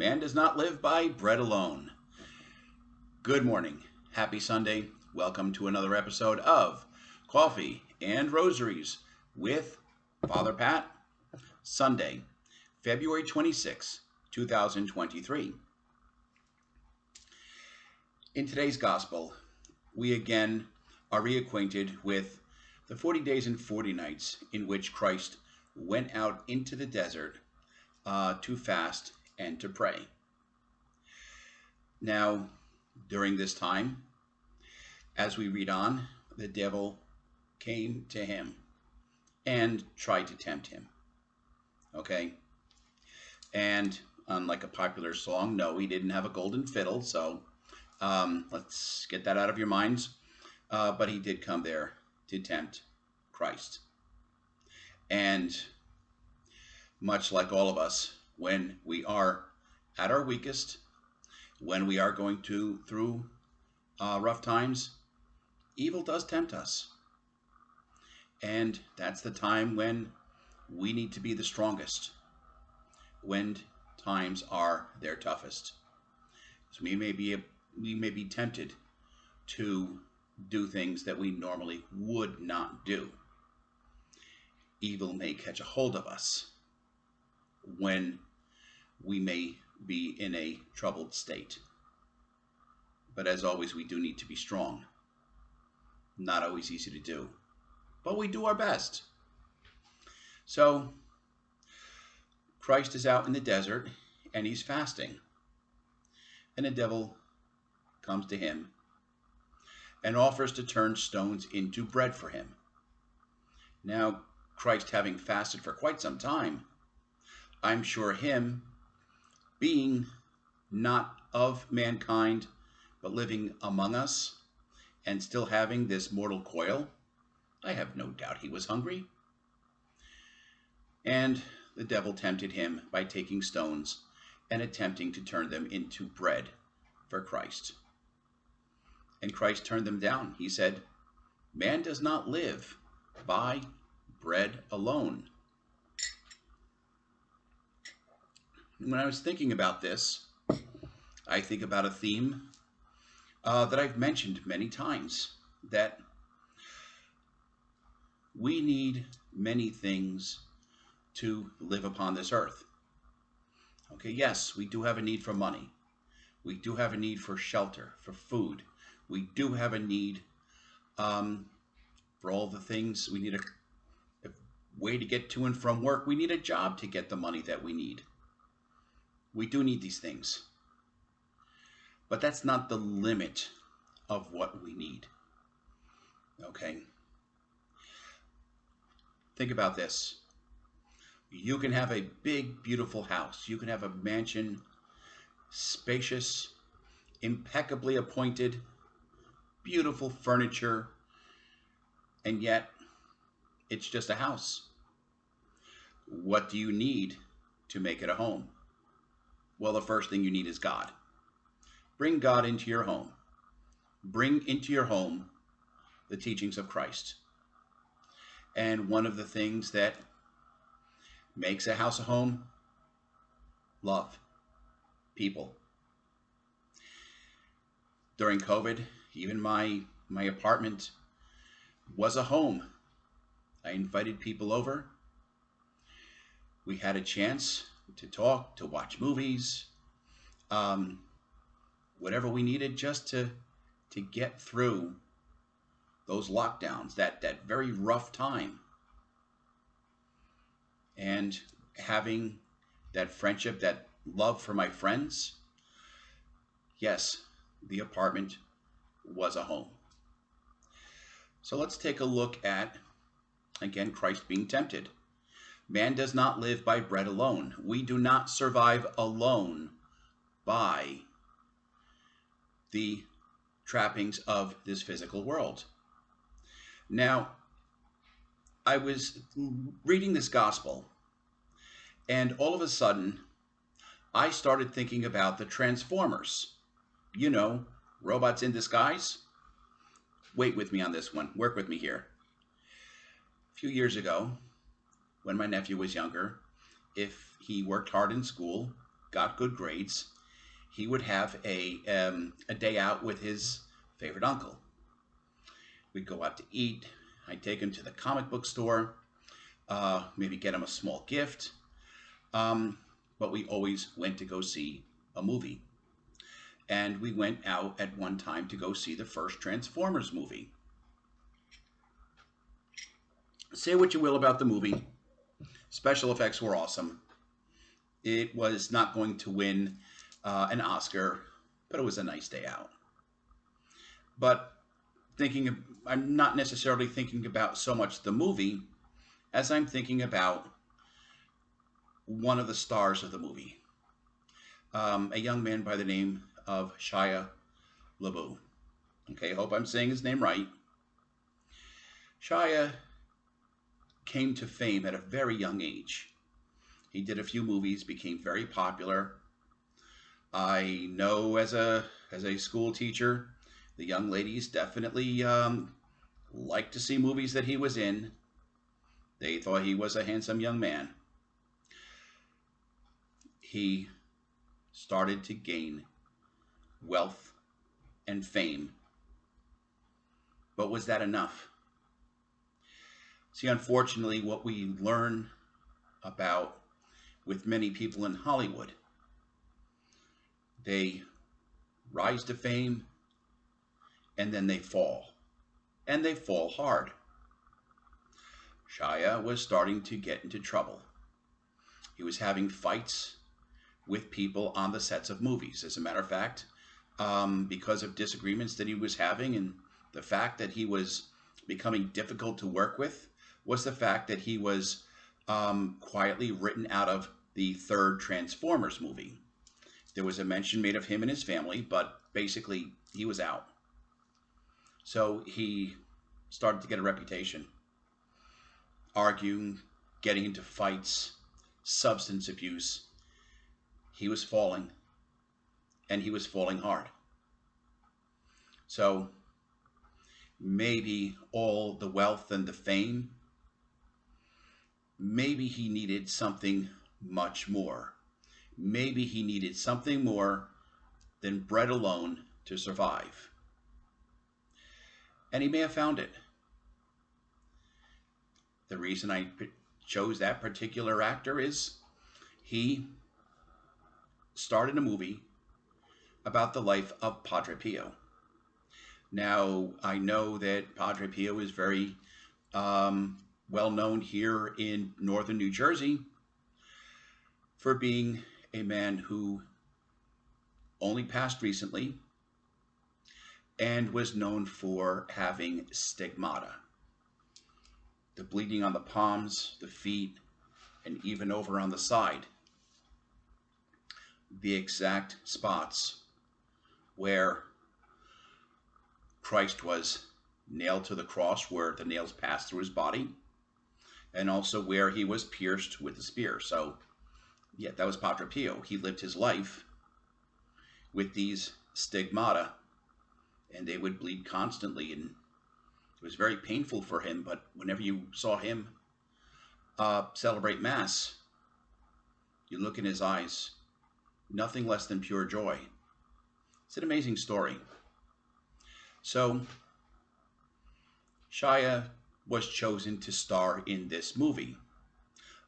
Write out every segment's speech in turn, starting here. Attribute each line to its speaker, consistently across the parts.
Speaker 1: Man does not live by bread alone. Good morning. Happy Sunday. Welcome to another episode of Coffee and Rosaries with Father Pat. Sunday, February 26, 2023. In today's gospel, we again are reacquainted with the 40 days and 40 nights in which Christ went out into the desert to fast and to pray. Now, during this time, as we read on, the devil came to him and tried to tempt him. Okay? And unlike a popular song, no, he didn't have a golden fiddle, so let's get that out of your minds. But he did come there to tempt Christ. And much like all of us, when we are at our weakest, when we are going through rough times, evil does tempt us. And that's the time when we need to be the strongest, when times are their toughest. So we may be tempted to do things that we normally would not do. Evil may catch a hold of us when we may be in a troubled state. But as always, we do need to be strong. Not always easy to do, but we do our best. So Christ is out in the desert and he's fasting. And the devil comes to him and offers to turn stones into bread for him. Now, Christ having fasted for quite some time, I'm sure him being not of mankind, but living among us and still having this mortal coil, I have no doubt he was hungry. And the devil tempted him by taking stones and attempting to turn them into bread for Christ. And Christ turned them down. He said, "Man does not live by bread alone." When I was thinking about this, I think about a theme that I've mentioned many times, that we need many things to live upon this earth. Okay, yes, we do have a need for money. We do have a need for shelter, for food. We do have a need for all the things. We need a way to get to and from work. We need a job to get the money that we need. We do need these things. But that's not the limit of what we need. Okay? Think about this. You can have a big, beautiful house. You can have a mansion, spacious, impeccably appointed, beautiful furniture, and yet it's just a house. What do you need to make it a home? Well, the first thing you need is God. Bring God into your home. Bring into your home the teachings of Christ. And one of the things that makes a house a home, love, people. During COVID, even my apartment was a home. I invited people over. We had a chance to talk, to watch movies, whatever we needed just to get through those lockdowns, that very rough time. And having that friendship, that love for my friends, yes, the apartment was a home. So let's take a look at, again, Christ being tempted. Man does not live by bread alone. We do not survive alone by the trappings of this physical world. Now, I was reading this gospel, and all of a sudden, I started thinking about the Transformers. You know, robots in disguise. Wait with me on this one. Work with me here. A few years ago, when my nephew was younger, if he worked hard in school, got good grades, he would have a day out with his favorite uncle. We'd go out to eat. I'd take him to the comic book store, maybe get him a small gift. But we always went to go see a movie. And we went out at one time to go see the first Transformers movie. Say what you will about the movie. Special effects were awesome. It was not going to win an Oscar, but it was a nice day out. But I'm not necessarily thinking about so much the movie as I'm thinking about one of the stars of the movie, a young man by the name of Shia LaBeouf. Okay, I hope I'm saying his name right. Shia came to fame at a very young age. He did a few movies, became very popular. I know as a school teacher, the young ladies definitely liked to see movies that he was in. They thought he was a handsome young man. He started to gain wealth and fame. But was that enough? See, unfortunately, what we learn about with many people in Hollywood, they rise to fame and then they fall. And they fall hard. Shia was starting to get into trouble. He was having fights with people on the sets of movies. As a matter of fact, because of disagreements that he was having and the fact that he was becoming difficult to work with, was the fact that he was quietly written out of the third Transformers movie. There was a mention made of him and his family, but basically he was out. So he started to get a reputation, arguing, getting into fights, substance abuse. He was falling, and he was falling hard. So maybe all the wealth and the fame, maybe he needed something much more. Maybe he needed something more than bread alone to survive. And he may have found it. The reason I chose that particular actor is he started a movie about the life of Padre Pio. Now, I know that Padre Pio is very well known here in northern New Jersey for being a man who only passed recently and was known for having stigmata. The bleeding on the palms, the feet, and even over on the side. The exact spots where Christ was nailed to the cross, where the nails passed through his body, and also where he was pierced with a spear. So, yeah, that was Padre Pio. He lived his life with these stigmata, and they would bleed constantly, and it was very painful for him. But whenever you saw him celebrate Mass, you look in his eyes, nothing less than pure joy. It's an amazing story. So, Shia was chosen to star in this movie.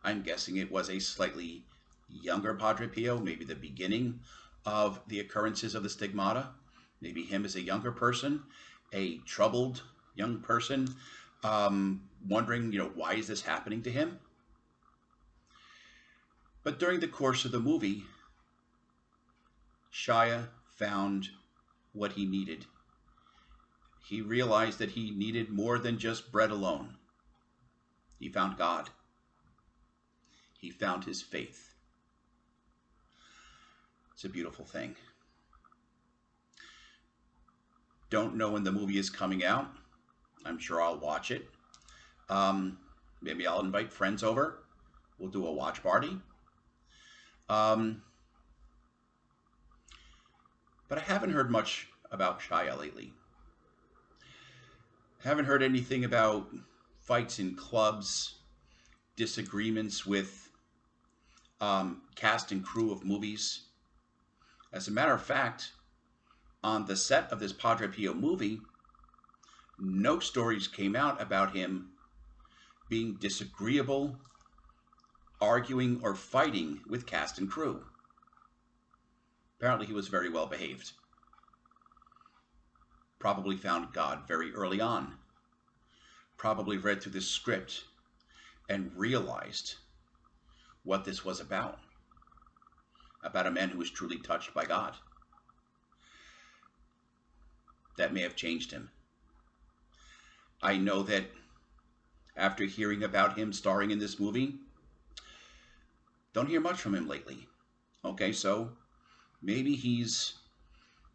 Speaker 1: I'm guessing it was a slightly younger Padre Pio, maybe the beginning of the occurrences of the stigmata. Maybe him as a younger person, a troubled young person, wondering, why is this happening to him? But during the course of the movie, Shia found what he needed. He realized that he needed more than just bread alone. He found God. He found his faith. It's a beautiful thing. Don't know when the movie is coming out. I'm sure I'll watch it. Maybe I'll invite friends over. We'll do a watch party. But I haven't heard much about Shia lately. Haven't heard anything about fights in clubs, disagreements with cast and crew of movies. As a matter of fact, on the set of this Padre Pio movie, no stories came out about him being disagreeable, arguing, or fighting with cast and crew. Apparently, he was very well behaved. Probably found God very early on. Probably read through this script and realized what this was about a man who was truly touched by God. That may have changed him. I know that after hearing about him starring in this movie, don't hear much from him lately. Okay, so maybe he's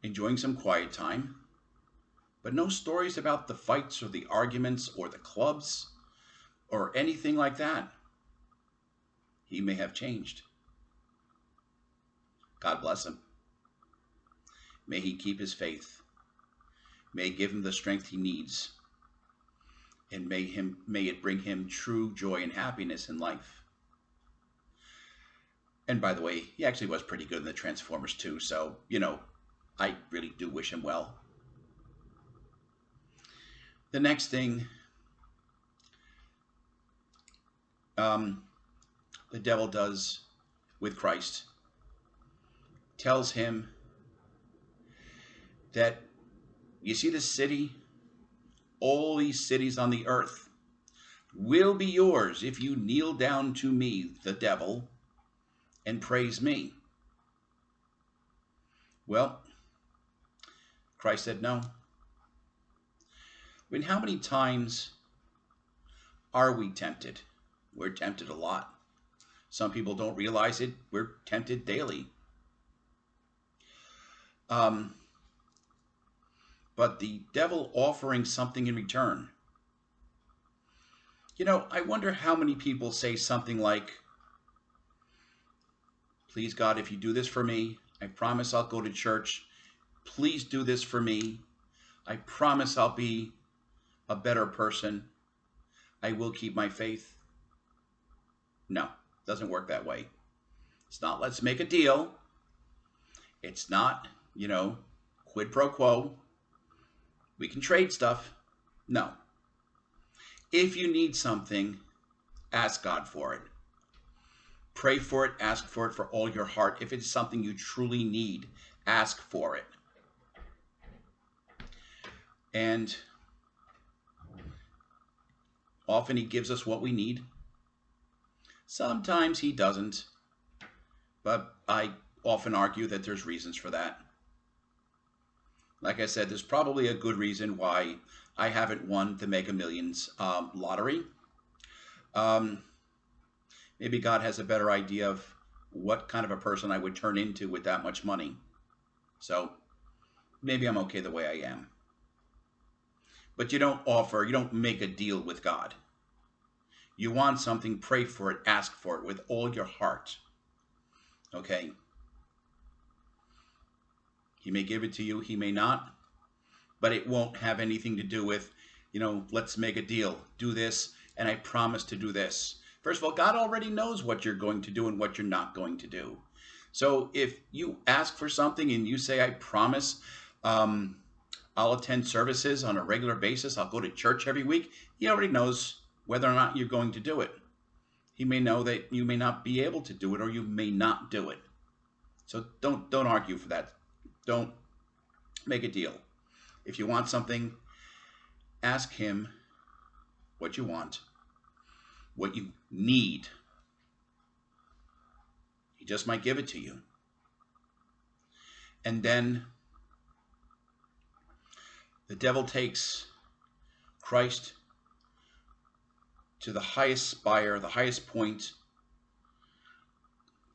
Speaker 1: enjoying some quiet time, but no stories about the fights or the arguments or the clubs or anything like that. He may have changed. God bless him. May he keep his faith. May give him the strength he needs. And may it bring him true joy and happiness in life. And by the way, he actually was pretty good in the Transformers 2, so, I really do wish him well. The next thing, the devil does with Christ, tells him that, you see this city, all these cities on the earth will be yours if you kneel down to me, the devil, and praise me. Well, Christ said no. I mean, how many times are we tempted? We're tempted a lot. Some people don't realize it. We're tempted daily. But the devil offering something in return. I wonder how many people say something like, please God, if you do this for me, I promise I'll go to church. Please do this for me. I promise I'll be a better person. I will keep my faith. No, it doesn't work that way. It's not, let's make a deal. It's not, quid pro quo. We can trade stuff. No. If you need something, ask God for it. Pray for it, ask for it for all your heart. If it's something you truly need, ask for it. And often he gives us what we need. Sometimes he doesn't. But I often argue that there's reasons for that. Like I said, there's probably a good reason why I haven't won the Mega Millions lottery. Maybe God has a better idea of what kind of a person I would turn into with that much money. So maybe I'm okay the way I am. But you don't make a deal with God. You want something, pray for it, ask for it with all your heart. Okay? He may give it to you, he may not, but it won't have anything to do with, let's make a deal, do this, and I promise to do this. First of all, God already knows what you're going to do and what you're not going to do. So if you ask for something and you say, I promise I'll attend services on a regular basis, I'll go to church every week, he already knows whether or not you're going to do it. He may know that you may not be able to do it or you may not do it. So don't argue for that. Don't make a deal. If you want something, ask him what you want, what you need. He just might give it to you. And then the devil takes Christ to the highest spire, the highest point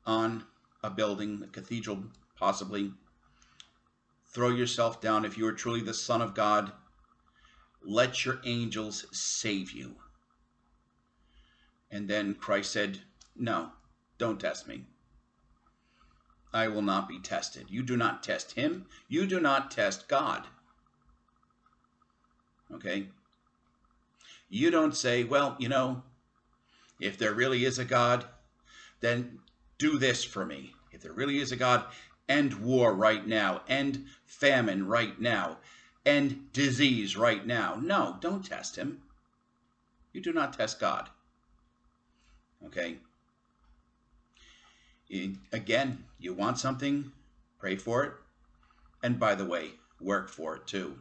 Speaker 1: on a building, a cathedral possibly. Throw yourself down. If you are truly the Son of God, let your angels save you. And then Christ said, no, don't test me. I will not be tested. You do not test him. You do not test God. Okay? You don't say, well, if there really is a God, then do this for me. If there really is a God, end war right now, end famine right now, end disease right now. No, don't test him. You do not test God. Okay? Again, you want something, pray for it. And by the way, work for it too.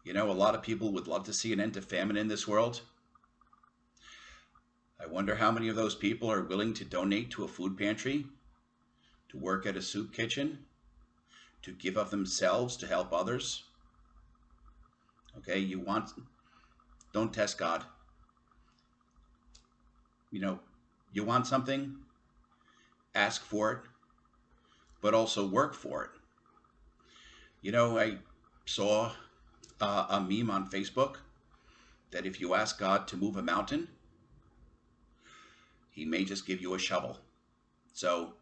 Speaker 1: You know, a lot of people would love to see an end to famine in this world. I wonder how many of those people are willing to donate to a food pantry, to work at a soup kitchen, to give of themselves to help others. Okay, don't test God. You know, you want something, ask for it, but also work for it. You know, I saw a meme on Facebook that if you ask God to move a mountain, he may just give you a shovel. So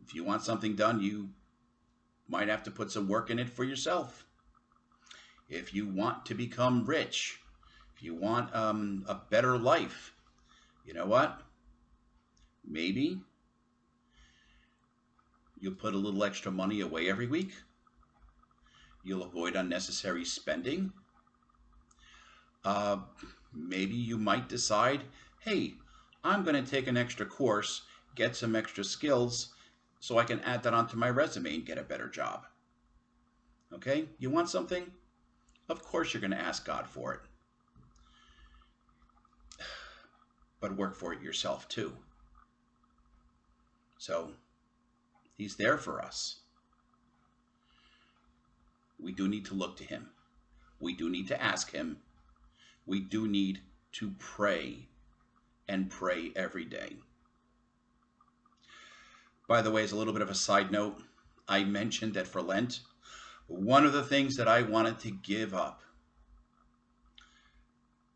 Speaker 1: if you want something done, you might have to put some work in it for yourself. If you want to become rich, if you want a better life, you know what? Maybe you'll put a little extra money away every week. You'll avoid unnecessary spending. Maybe you might decide, hey, I'm going to take an extra course, get some extra skills, so I can add that onto my resume and get a better job. Okay? You want something? Of course you're going to ask God for it. But work for it yourself too. So, he's there for us. We do need to look to him. We do need to ask him. We do need to pray, and pray every day. By the way, as a little bit of a side note, I mentioned that for Lent, one of the things that I wanted to give up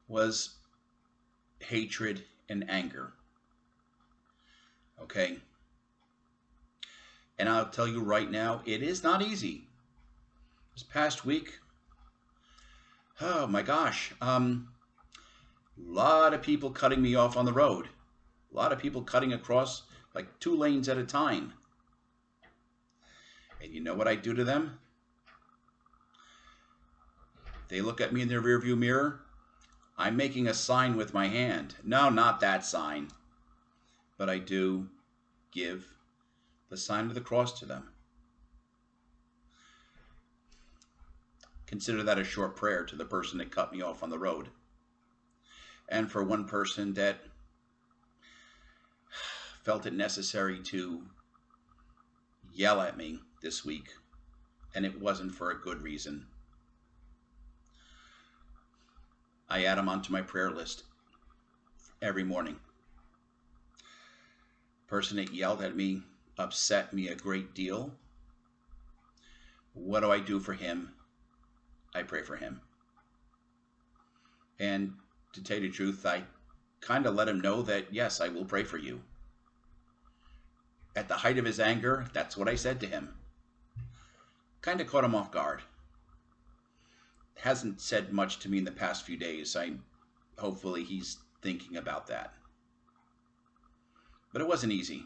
Speaker 1: was hatred and anger. Okay? And I'll tell you right now, it is not easy. This past week, oh my gosh, a lot of people cutting me off on the road. A lot of people cutting across like 2 lanes at a time. And you know what I do to them? They look at me in their rearview mirror. I'm making a sign with my hand. No, not that sign. But I do give the sign of the cross to them. Consider that a short prayer to the person that cut me off on the road. And for one person that felt it necessary to yell at me this week, and it wasn't for a good reason, I add them onto my prayer list every morning. Person that yelled at me upset me a great deal. What do I do for him? I pray for him. And to tell you the truth, I kind of let him know that, yes, I will pray for you. At the height of his anger, that's what I said to him. Kind of caught him off guard. Hasn't said much to me in the past few days. Hopefully he's thinking about that. But it wasn't easy.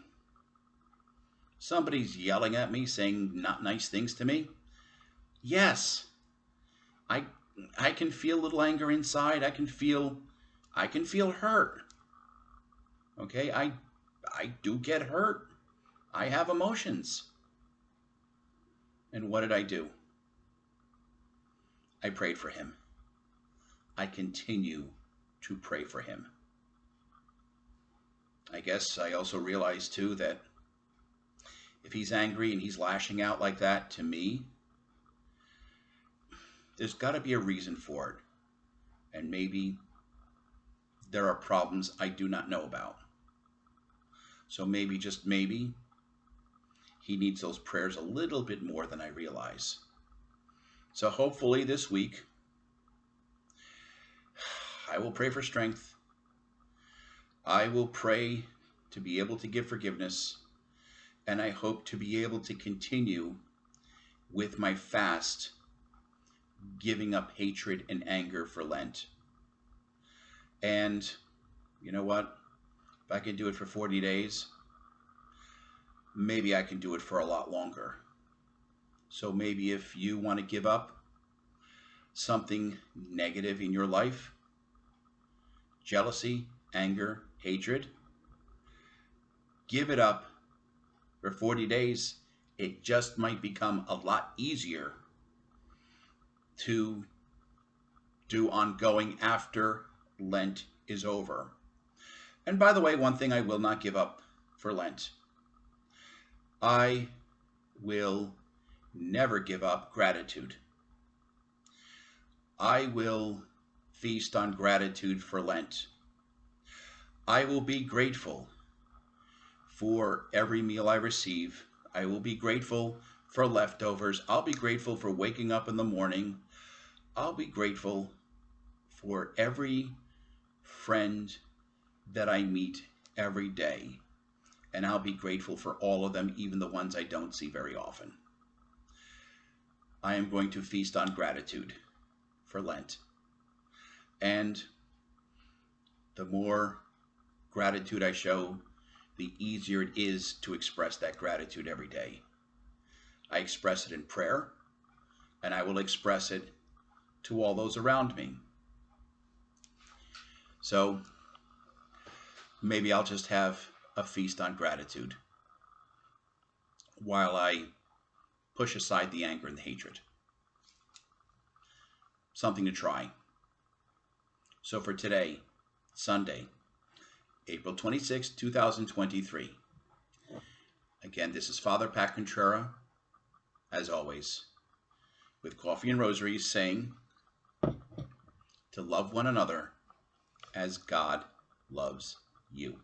Speaker 1: Somebody's yelling at me, saying not nice things to me. Yes, I can feel a little anger inside. I can feel hurt. Okay, I do get hurt. I have emotions. And what did I do? I prayed for him. I continue to pray for him. I guess I also realized too that if he's angry and he's lashing out like that to me, there's got to be a reason for it. And maybe there are problems I do not know about. So maybe, just maybe, he needs those prayers a little bit more than I realize. So hopefully this week, I will pray for strength. I will pray to be able to give forgiveness. And I hope to be able to continue with my fast, giving up hatred and anger for Lent. And you know what? If I could do it for 40 days, maybe I can do it for a lot longer. So maybe if you want to give up something negative in your life, jealousy, anger, hatred, give it up for 40 days. It just might become a lot easier to do ongoing after Lent is over. And by the way, one thing I will not give up for Lent, I will never give up gratitude. I will feast on gratitude for Lent. I will be grateful for every meal I receive. I will be grateful for leftovers. I'll be grateful for waking up in the morning. I'll be grateful for every friend that I meet every day. And I'll be grateful for all of them, even the ones I don't see very often. I am going to feast on gratitude for Lent. And the more gratitude I show, the easier it is to express that gratitude every day. I express it in prayer, and I will express it to all those around me. So maybe I'll just have a feast on gratitude while I push aside the anger and the hatred. Something to try. So for today, Sunday, April 26, 2023. Again, this is Father Pat Contreras, as always, with Coffee and Rosaries, saying to love one another as God loves you.